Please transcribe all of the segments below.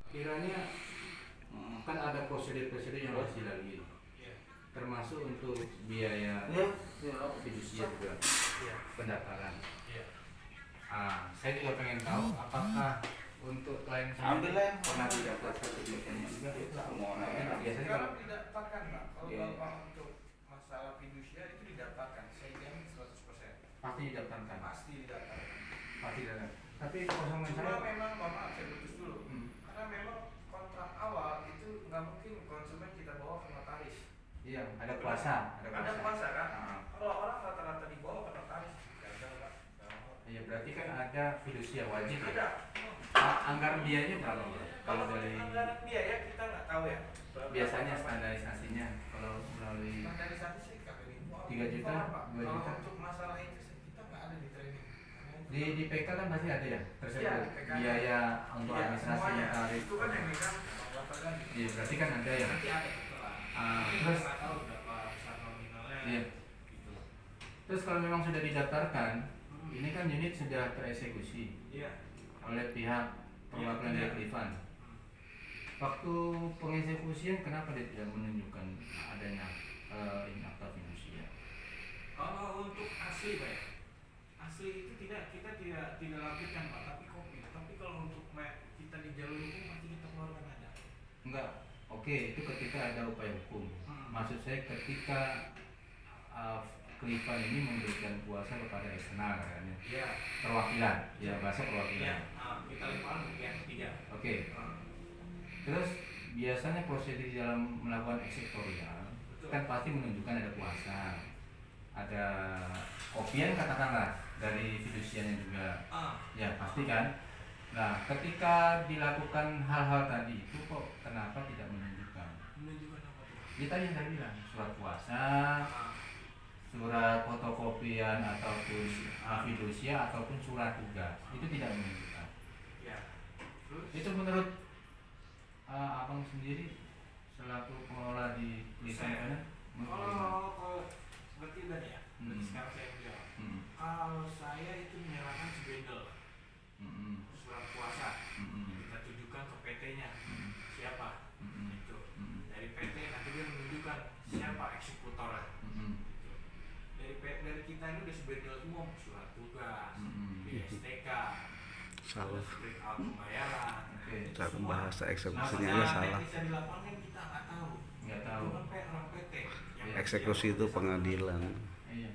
kiranya kan ada prosedur-prosedur yang harus dilalui, termasuk untuk biaya fidusia juga, pendaftaran. Saya juga pengen tahu apakah untuk klien saya pernah didaftarkan ke BPN juga. Biasanya kalau didaftarkan, Pak. Kalau Bapak untuk masalah fidusia itu didaftarkan, saya jamin 100%. pasti didaftarkan. Pasti didaftarkan. Pasti didaftarkan. Tapi kosongan Cuma saya memang maaf saya putus dulu. Karena memang kontrak awal itu nggak mungkin konsumen kita bawa ke notaris. iya ada kuasa, Ada kuasa kan? Kalau orang rata-rata dibawa ke notaris, gagal Pak. Iya berarti kan ada fidusia wajib ya. Ada. Anggaran biayanya berapa? Kalau dari anggaran biaya kita nggak tahu ya. biasanya standarisasinya kalau melalui Standarisasi sih kagak 3 juta, 2 juta. Kalau untuk masalah itu sih kita nggak ada di training. Di PK kan pasti ada ya tersebut Iya, di PK. biaya untuk Iya, administrasinya semuanya. tarif. Itu kan yang megang bapak kan. Iya berarti kan ada ya. Nanti ada. Terus nggak tahu berapa besar nominalnya. iya. Gitu. Terus kalau memang sudah didaftarkan, ini kan unit sudah tereksekusi Iya. oleh pihak perwakilan dari Clifan. Waktu pengeksekusian kenapa dia tidak menunjukkan adanya ini akta fidusia? Kalau untuk asli Pak ya, asli itu kita tidak lakukan Pak, tapi kopi. Tapi kalau untuk kita di jalur hukum pasti kita keluarkan ada. Enggak. Oke, itu ketika ada upaya hukum. Maksud saya ketika Clifan ini memberikan kuasa kepada eksternal katanya. Iya. Perwakilan, ya bahasa perwakilan. Iya. Kita limpahkan ke pihak ketiga. Oke. Terus biasanya prosedur di dalam melakukan eksektorial kan pasti menunjukkan ada kuasa, ada kopian katakanlah dari fidusiannya juga. Ya pasti kan. Nah ketika dilakukan hal-hal tadi itu kok kenapa tidak menunjukkan? Menunjukkan apa tuh? Ya tadi yang saya bilang surat kuasa, surat fotokopian ataupun fidusia ataupun surat tugas itu tidak menunjukkan. Ya. Terus? Itu menurut abang sendiri selaku pengelola di sana? Kalau berarti udah ya. Berarti sekarang saya menjawab. Kalau saya itu menyerahkan sebendel surat kuasa, kita tujukan ke PT-nya siapa itu dari PT nanti dia menunjukkan siapa eksekutornya. Dari kita ini udah sebendel semua surat tugas, BSTK, Salah. breakout pembayaran. Cara bahasa eksekusinya Nah, aja salah. bisa di lapangan kita nggak tahu. Nggak tahu. Itu kan orang PT. Eksekusi itu pengadilan. Iya.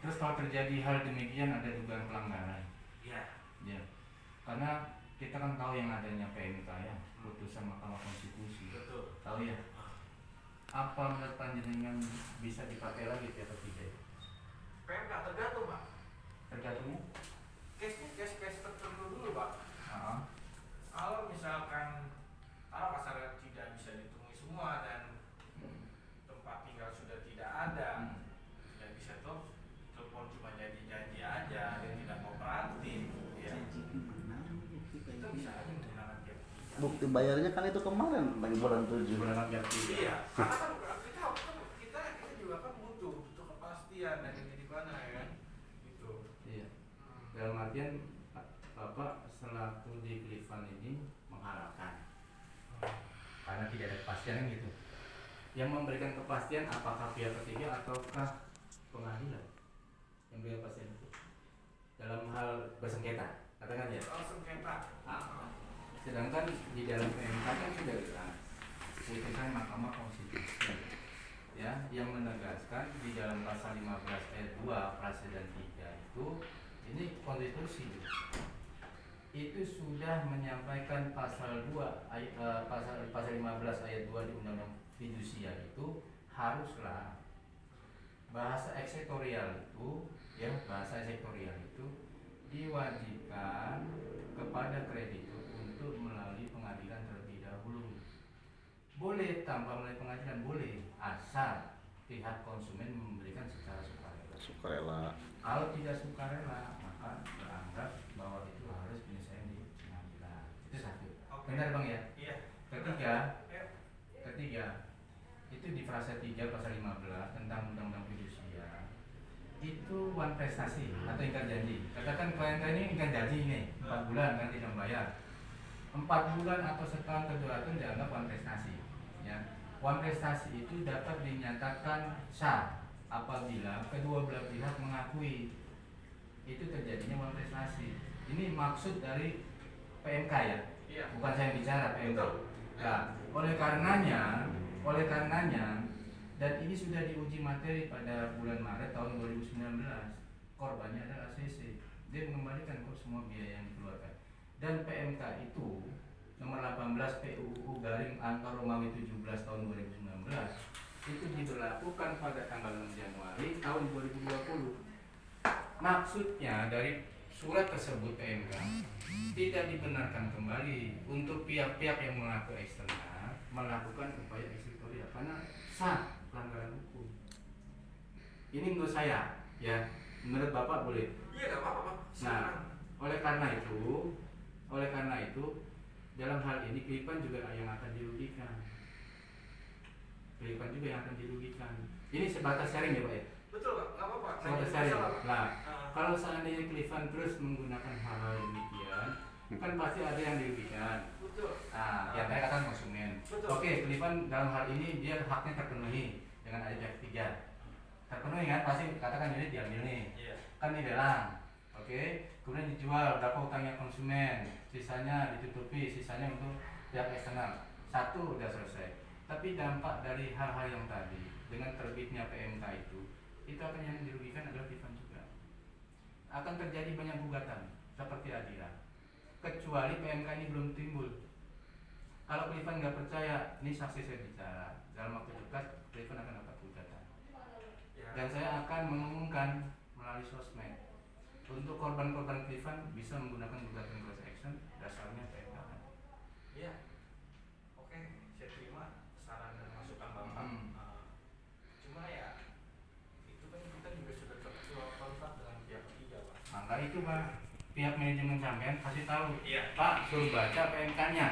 Terus kalau terjadi hal demikian ada dugaan pelanggaran. Iya. Ya. Karena kita kan tahu yang adanya PMK ya, putusan Mahkamah Konstitusi. Betul. Tahu ya? Apa menurut panjenengan bisa dipakai lagi atau tidak? PMK tergantung Pak. Tergantung. Case tertentu dulu Pak. Kalau misalkan pasar tidak bisa ditemui semua dan tempat tinggal sudah tidak ada, tidak bisa telepon cuma janji-janji aja dan tidak kooperatif, ya. Itu bisa aja menggunakan gap. Bukti bayarnya kan itu kemarin lagi bulan 7. Bulan biar Iya, karena kan kita juga kan butuh kepastian dan ini di mana ya kan, gitu. Iya. Dalam artian Bapak selaku di Clifan ini mengharapkan karena tidak ada kepastian gitu. Yang memberikan kepastian apakah pihak ketiga ataukah pengadilan yang memberikan kepastian itu dalam hal bersengketa, katakan ya. Sengketa. Sedangkan di dalam PMK kan sudah jelas putusan Mahkamah Konstitusi ya yang menegaskan di dalam pasal 15 ayat 2 frase dan 3 itu ini konstitusi itu sudah menyampaikan pasal 2 pasal 15 ayat 2 di Undang-Undang Fidusia itu haruslah bahasa eksektorial itu diwajibkan kepada kreditur untuk melalui pengadilan terlebih dahulu. Boleh tanpa melalui pengadilan, boleh asal pihak konsumen memberikan secara sukarela. Kalau tidak sukarela, maka beranggap bahwa itu harus penyelesaian di pengadilan. Itu satu. Benar Bang ya? Iya. Ketiga, itu di frase 3 pasal 15 tentang Undang-Undang Fidusia. Itu one prestasi atau ingkar janji. Katakan klien ini ingkar janji ini 4 bulan kan tidak membayar. 4 bulan atau setahun kedua itu dianggap wan prestasi. Ya, wan prestasi itu dapat dinyatakan sah apabila kedua belah pihak mengakui itu terjadinya wan prestasi. Ini maksud dari PMK ya, Iya. bukan saya bicara PMK. Betul. Nah, oleh karenanya, dan ini sudah diuji materi pada bulan Maret tahun 2019. Korbannya adalah ACC. Dia mengembalikan kok semua biaya yang dikeluarkan. Dan PMK itu nomor 18 PUU garing angka Romawi 17 tahun 2019 itu diberlakukan pada tanggal 6 Januari tahun 2020. Maksudnya dari surat tersebut PMK tidak dibenarkan kembali untuk pihak-pihak yang mengaku eksternal melakukan upaya eksekutorial karena sah pelanggaran hukum. Ini menurut saya, ya. Menurut Bapak boleh? Iya, nggak apa-apa, Pak. Nah, oleh karena itu dalam hal ini Kelipan juga yang akan dirugikan. Ini sebatas sharing ya Pak ya? Betul, Pak. Nggak apa-apa. Sebatas Nggak sharing. masalah, Pak. Nah, kalau seandainya Kelipan terus menggunakan hal-hal demikian, kan pasti ada yang dirugikan. Betul. Nah, yang saya katakan konsumen. Betul. Oke, Kelipan dalam hal ini dia haknya terpenuhi dengan ayat 3. Terpenuhi kan? Pasti katakan ini diambil nih. Iya. Kan dilelang, oke, kemudian dijual, berapa utangnya konsumen, sisanya ditutupi, sisanya untuk pihak eksternal. Satu udah selesai. Tapi dampak dari hal-hal yang tadi dengan terbitnya PMK itu akan yang dirugikan adalah Kelipan juga. Akan terjadi banyak gugatan seperti Adira. Kecuali PMK ini belum timbul. Kalau Kelipan nggak percaya, ini saksi saya bicara, dalam waktu dekat Kelipan akan dapat gugatan. Ya. Dan saya akan mengumumkan melalui sosmed untuk korban-korban Kelipan bisa menggunakan gugatan class action dasarnya PMK. Iya. Oke, saya terima saran dan masukan Bapak. Cuma ya itu kan kita juga sudah terjual kontrak dengan pihak ketiga, Pak. Maka itu Pak, pihak manajemen sampean kasih tahu, Iya. Pak, suruh baca PMK-nya.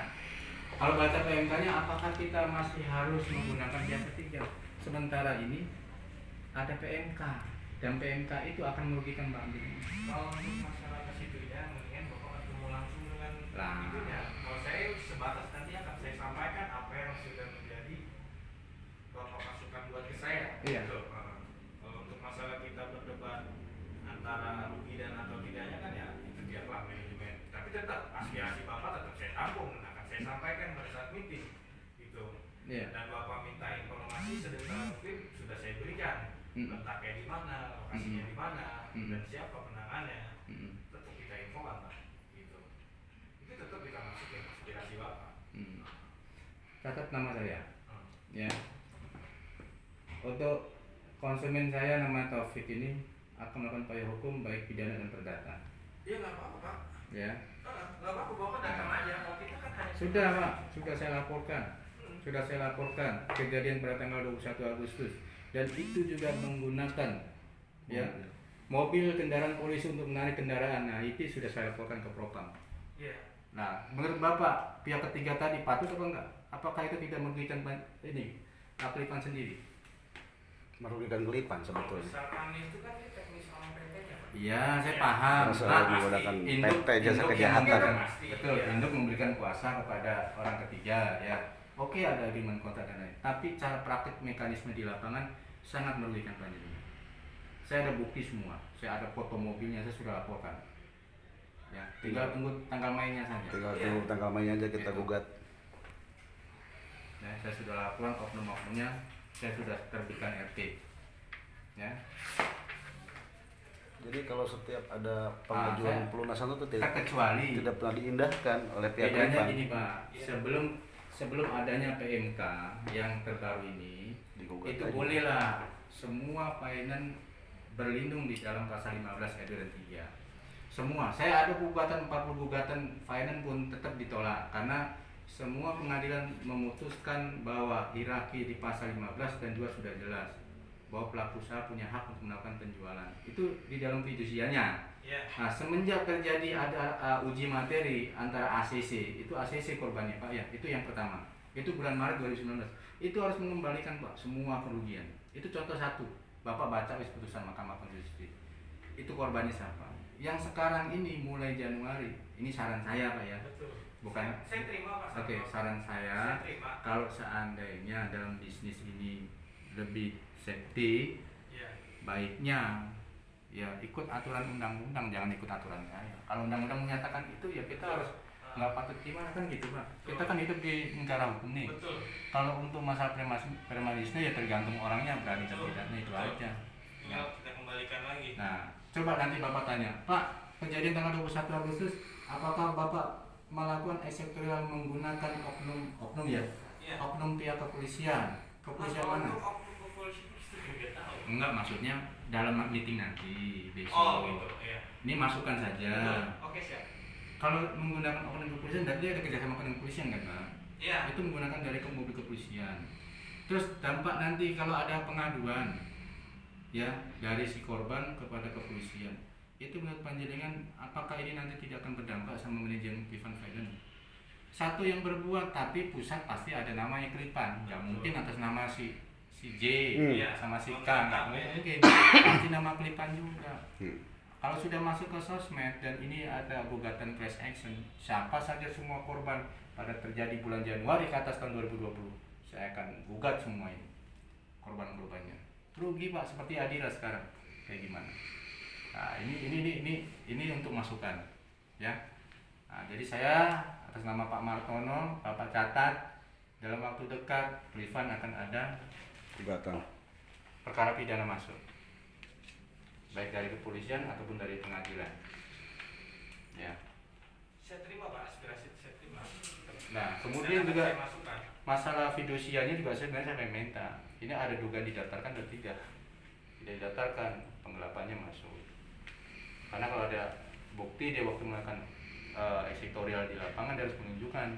Kalau baca PMK-nya, apakah kita masih harus menggunakan pihak ketiga? Sementara ini ada PMK dan PMK itu akan merugikan Pak Amir. Kalau untuk masalah ke situ ya, mendingan Bapak ketemu langsung dengan Lah. ibunya. Kalau saya sebatas nanti akan saya sampaikan apa yang sudah menjadi Bapak masukan buat ke saya. Iya. Gitu. Kalau untuk masalah kita berdebat antara rugi dan atau tidaknya kan ya itu biarlah manajemen. Tapi tetap aspirasi Bapak tetap saya tampung dan akan saya sampaikan pada saat meeting. Gitu. Iya. Dan Bapak minta informasi sedetail mungkin sudah saya berikan. Letaknya di mana, lokasinya di mana, dan siapa penangannya. Tetap kita infokan Pak. Gitu. Itu tetap kita masukin aspirasi Bapak. Catat nama saya. Ya. Untuk konsumen saya nama Taufik ini akan melakukan upaya hukum baik pidana dan perdata. Iya nggak apa-apa Pak. Ya. Nggak apa-apa Bapak datang aja. Kalau kita kan hanya Sudah Pak, sudah saya laporkan kejadian pada tanggal 21 Agustus dan itu juga menggunakan ya mobil kendaraan polisi untuk menarik kendaraan. Nah, itu sudah saya laporkan ke Propam. Iya. Nah, menurut Bapak pihak ketiga tadi patut apa enggak? Apakah itu tidak merugikan ini Kelipan sendiri? Merugikan Kelipan sebetulnya. Misalkan itu kan dia teknis orang PT-nya Pak. Iya, saya paham. Masalah menggunakan PT jasa kejahatan. Betul, induk memberikan kuasa kepada orang ketiga ya. Oke, ada agreement kontrak dan lain. Tapi cara praktik mekanisme di lapangan sangat merugikan panjenengan. Saya ada bukti semua. Saya ada foto mobilnya, saya sudah laporkan. Ya, tinggal tunggu tanggal mainnya saja. Tinggal tunggu tanggal mainnya aja kita gugat. Ya, saya sudah laporan oknum-oknumnya, saya sudah terbitkan RT. Ya. Jadi kalau setiap ada pengajuan pelunasan itu Terkecuali tidak pernah diindahkan oleh pihak bedanya Kelipan. gini Pak, sebelum adanya PMK yang terbaru ini, Digugat itu aja. bolehlah semua finance berlindung di dalam pasal 15 ayat 2 dan 3. Semua, saya ada gugatan 40 gugatan finance pun tetap ditolak karena semua pengadilan memutuskan bahwa hierarki di pasal 15 dan 2 sudah jelas bahwa pelaku usaha punya hak untuk melakukan penjualan. Itu di dalam fidusianya. Iya. Nah, semenjak terjadi ada uji materi antara ACC, itu ACC korbannya Pak ya, itu yang pertama. Itu bulan Maret 2019. Itu harus mengembalikan Pak semua kerugian. Itu contoh satu. Bapak baca wis putusan Mahkamah Konstitusi. Itu korbannya siapa? Yang sekarang ini mulai Januari, ini saran saya Pak ya. Betul. bukan. Saya terima Pak. Oke, saran saya terima. kalau seandainya dalam bisnis ini lebih safety, Iya. baiknya ya ikut aturan undang-undang, jangan ikut aturan saya. Kalau undang-undang menyatakan itu ya kita harus nggak patut gimana kan gitu Pak. Kita kan hidup di negara hukum nih. Betul. Kalau untuk masalah premanisme ya tergantung orangnya berani dan tidaknya, itu Betul. aja. Tinggal kita kembalikan lagi. Nah, coba nanti Bapak tanya, Pak, kejadian tanggal 21 Agustus, apakah Bapak melakukan eksekutorial menggunakan oknum ya? Iya. Oknum pihak kepolisian. Kepolisian Kalau mana? untuk oknum kepolisian itu nggak tahu. Enggak, maksudnya dalam meeting nanti besok. Oh gitu, iya. Ini masukan saja. Betul. Oke siap. Kalau menggunakan oknum kepolisian, berarti ada kerjasama dengan kepolisian kan Pak? Iya. Itu menggunakan dari mobil kepolisian. Terus dampak nanti kalau ada pengaduan ya dari si korban kepada kepolisian, itu menurut panjenengan apakah ini nanti tidak akan berdampak sama manajemen Ivan Fiden? Satu yang berbuat tapi pusat pasti ada namanya kelipan, nggak mungkin atas nama si J sama si K, nggak mungkin, pasti nama kelipan juga. Kalau sudah masuk ke sosmed dan ini ada gugatan class action, siapa saja semua korban pada terjadi bulan Januari ke atas tahun 2020, saya akan gugat semua ini korban-korbannya. Rugi Pak, seperti Adira sekarang, kayak gimana? Nah, ini untuk masukan, ya. Nah, jadi saya atas nama Pak Martono, Bapak catat dalam waktu dekat Rifan akan ada Gugatan. perkara pidana masuk, baik dari kepolisian ataupun dari pengadilan. Ya. Saya terima Pak, aspirasi saya terima. Nah, kemudian juga saya masukkan. masalah fidusianya juga sebenarnya saya minta. Ini ada dugaan didaftarkan atau tidak? Tidak didaftarkan, penggelapannya masuk. Karena kalau ada bukti dia waktu melakukan eksekutorial di lapangan dia harus menunjukkan.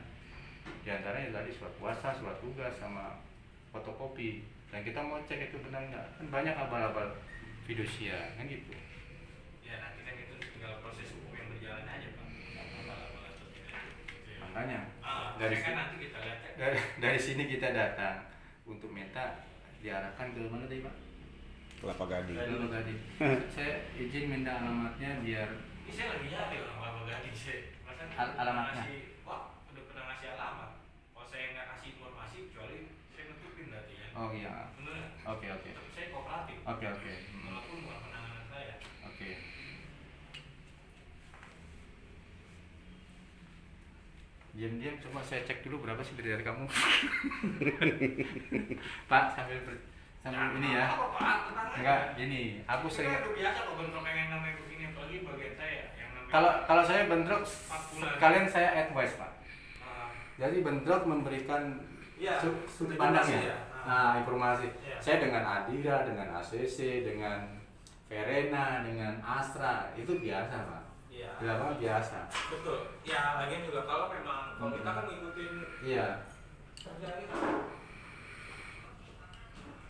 Di antaranya tadi surat kuasa, surat tugas, sama fotokopi. Dan kita mau cek itu benar nggak? Kan banyak abal-abal fidusia, kan gitu. Ya nanti kan itu tinggal proses hukum yang berjalan aja Pak. Makanya Dari kan nanti kita lihat. dari sini kita datang untuk minta diarahkan ke mana tadi Pak? Kelapa Gading. Kelapa Gading. Saya izin minta alamatnya biar. Ini saya lagi nyari orang Kelapa Gading sih. Alamatnya. Wah, udah pernah ngasih alamat. Kalau saya nggak kasih informasi, kecuali saya nutupin berarti ya. Oh iya. Bener nggak? Oke. Tapi saya kooperatif. Oke. Walaupun bukan penanganan saya. Oke. Diam-diam coba saya cek dulu berapa sih dari kamu. Pak sambil ini ya. Apa Pak? Tenang aja. Enggak, gini, aku Kita sering udah biasa kok bentrok yang namanya begini, apalagi bagian saya yang namanya. kalau saya bentrok 4 bulan. kalian saya advice Pak. Ah, Jadi bentrok memberikan Iya, sudut informasi pandang ya. ya. Nah, informasi. Iya. Saya dengan Adira, dengan ACC, dengan Verena, dengan Astra itu biasa Pak. Iya. Di lapangan biasa. Betul. Ya, lagian juga kalau memang kalau kita kan ngikutin Iya. kerjaan itu